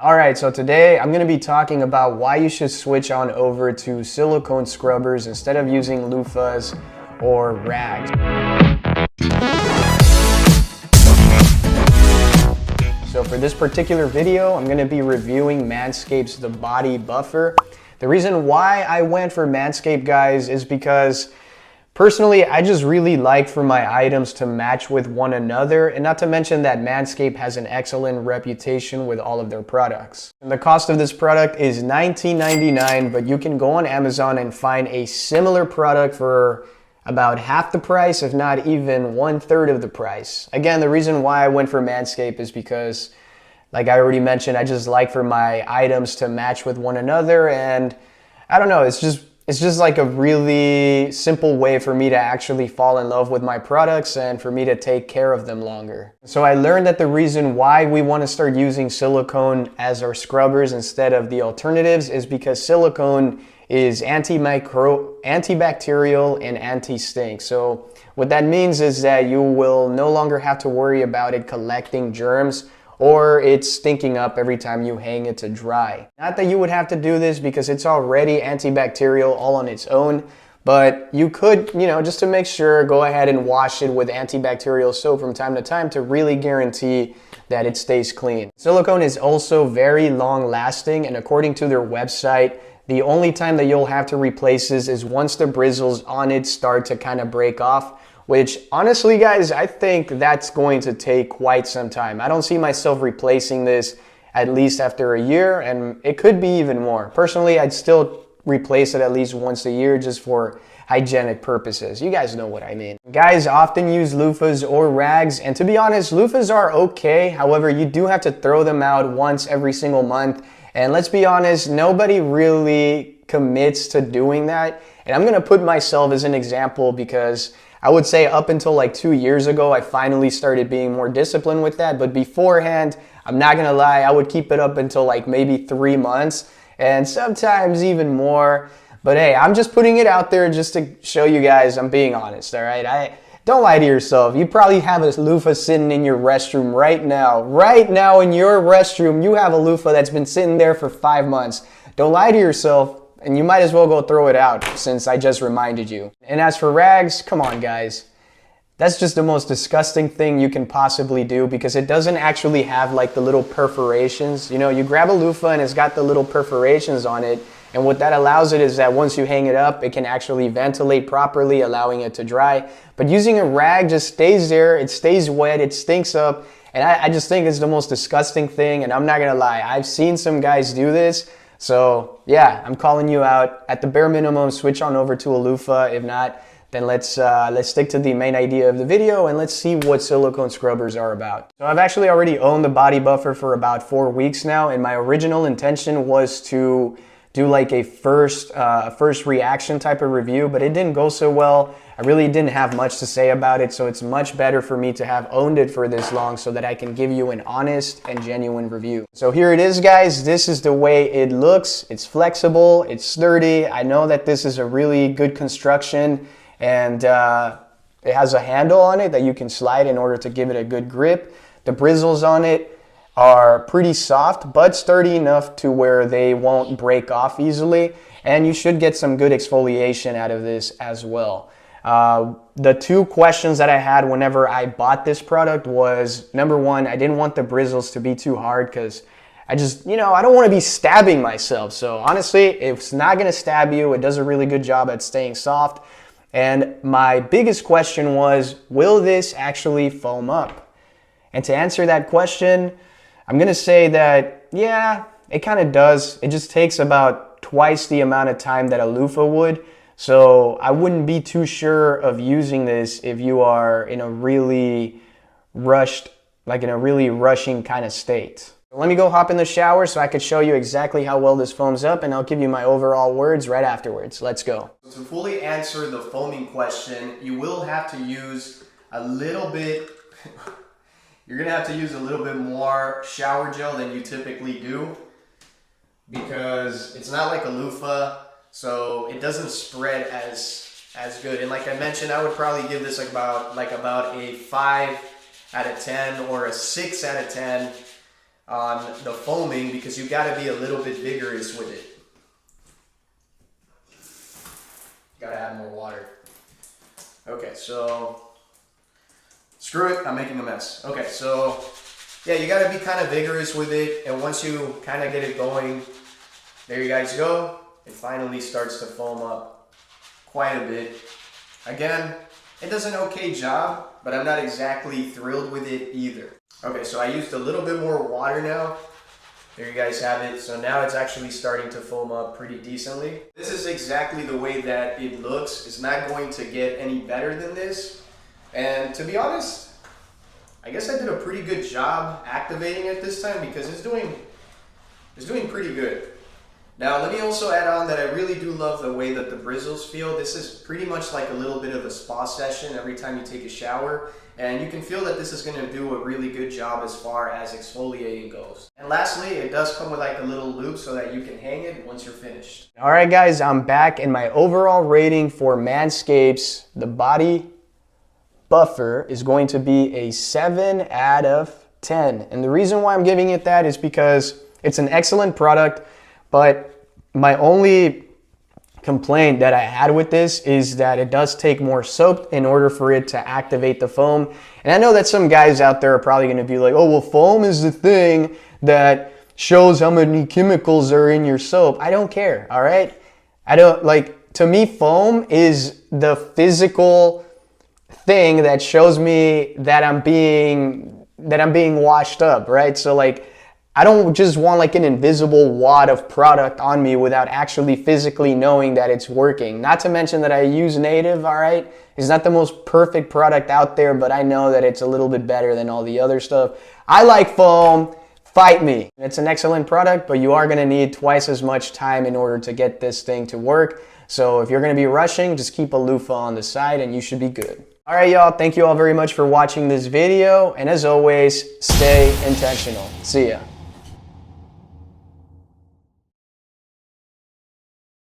Alright, so today I'm going to be talking about why you should switch on over to silicone scrubbers instead of using loofahs or rags. So for this particular video, I'm going to be reviewing Manscaped's The Body Buffer. The reason why I went for Manscaped, guys, is because personally, I just really like for my items to match with one another, and not to mention that Manscaped has an excellent reputation with all of their products. And the cost of this product is $19.99, but you can go on Amazon and find a similar product for about half the price, if not even 1/3 of the price. Again, the reason why I went for Manscaped is because, like I already mentioned, I just like for my items to match with one another, and I don't know, it's just like a really simple way for me to actually fall in love with my products and for me to take care of them longer. So I learned that the reason why we want to start using silicone as our scrubbers instead of the alternatives is because silicone is antibacterial and anti-stink. So what that means is that you will no longer have to worry about it collecting germs or it's stinking up every time you hang it to dry. Not that you would have to do this because it's already antibacterial all on its own, but you could, just to make sure, go ahead and wash it with antibacterial soap from time to time to really guarantee that it stays clean. Silicone is also very long lasting, and according to their website, the only time that you'll have to replace this is once the bristles on it start to kind of break off, which honestly, guys, I think that's going to take quite some time. I don't see myself replacing this at least after a year, and it could be even more. Personally, I'd still replace it at least once a year just for hygienic purposes. You guys know what I mean. Guys often use loofahs or rags, and to be honest, loofahs are okay. However, you do have to throw them out once every single month. And let's be honest, nobody really commits to doing that. And I'm gonna put myself as an example because I would say up until like 2 years ago, I finally started being more disciplined with that. But beforehand, I'm not gonna lie, I would keep it up until like maybe 3 months and sometimes even more. But hey, I'm just putting it out there just to show you guys I'm being honest, all right? Don't lie to yourself. You probably have a loofah sitting in your restroom right now. Right now in your restroom, you have a loofah that's been sitting there for 5 months. Don't lie to yourself, and you might as well go throw it out since I just reminded you. And as for rags, come on guys. That's just the most disgusting thing you can possibly do because it doesn't actually have like the little perforations. You grab a loofah and it's got the little perforations on it. And what that allows it is that once you hang it up, it can actually ventilate properly, allowing it to dry. But using a rag just stays there, it stays wet, it stinks up. And I just think it's the most disgusting thing. And I'm not gonna lie, I've seen some guys do this. So yeah, I'm calling you out. At the bare minimum, switch on over to a loofah. If not, then let's stick to the main idea of the video and let's see what silicone scrubbers are about. So I've actually already owned the Body Buffer for about 4 weeks now, and my original intention was to do like a first reaction type of review, but it didn't go so well. I really didn't have much to say about it, so it's much better for me to have owned it for this long so that I can give you an honest and genuine review. So here it is, guys. This is the way it looks. It's flexible, it's sturdy. I know that this is a really good construction, and it has a handle on it that you can slide in order to give it a good grip. The bristles on it are pretty soft but sturdy enough to where they won't break off easily, and you should get some good exfoliation out of this as well. The 2 questions that I had whenever I bought this product was, number 1, I didn't want the bristles to be too hard because I just, I don't want to be stabbing myself. So honestly, it's not going to stab you. It does a really good job at staying soft. And my biggest question was, will this actually foam up? And to answer that question, I'm gonna say that, yeah, it kind of does. It just takes about twice the amount of time that a loofah would. So I wouldn't be too sure of using this if you are in a really rushing kind of state. Let me go hop in the shower so I could show you exactly how well this foams up, and I'll give you my overall words right afterwards. Let's go. To fully answer the foaming question, you will have to use a little bit You're gonna have to use a little bit more shower gel than you typically do because it's not like a loofah, so it doesn't spread as good. And like I mentioned, I would probably give this about a 5 out of 10 or a 6 out of 10 on the foaming because you gotta be a little bit vigorous with it. Gotta add more water. Okay, so screw it, I'm making a mess. Okay, so yeah, you gotta be kind of vigorous with it, and once you kind of get it going, there you guys go. It finally starts to foam up quite a bit. Again, it does an okay job, but I'm not exactly thrilled with it either. Okay, so I used a little bit more water now. There you guys have it. So now it's actually starting to foam up pretty decently. This is exactly the way that it looks. It's not going to get any better than this. And to be honest, I guess I did a pretty good job activating it this time because it's doing pretty good. Now let me also add on that I really do love the way that the bristles feel. This is pretty much like a little bit of a spa session every time you take a shower. And you can feel that this is going to do a really good job as far as exfoliating goes. And lastly, it does come with like a little loop so that you can hang it once you're finished. All right guys, I'm back, and my overall rating for Manscaped's The Body Buffer is going to be a 7 out of 10. And the reason why I'm giving it that is because it's an excellent product, but my only complaint that I had with this is that it does take more soap in order for it to activate the foam. And I know that some guys out there are probably going to be like, oh, well, foam is the thing that shows how many chemicals are in your soap. I don't care, all right? I don't, like, to me, foam is the physical thing that shows me that I'm being washed up, right? So like, I don't just want like an invisible wad of product on me without actually physically knowing that it's working. Not to mention that I use Native, all right? It's not the most perfect product out there, but I know that it's a little bit better than all the other stuff. I like foam, fight me. It's an excellent product, but you are gonna need twice as much time in order to get this thing to work. So if you're gonna be rushing, just keep a loofah on the side and you should be good. All right, y'all, thank you all very much for watching this video. And as always, stay intentional. See ya.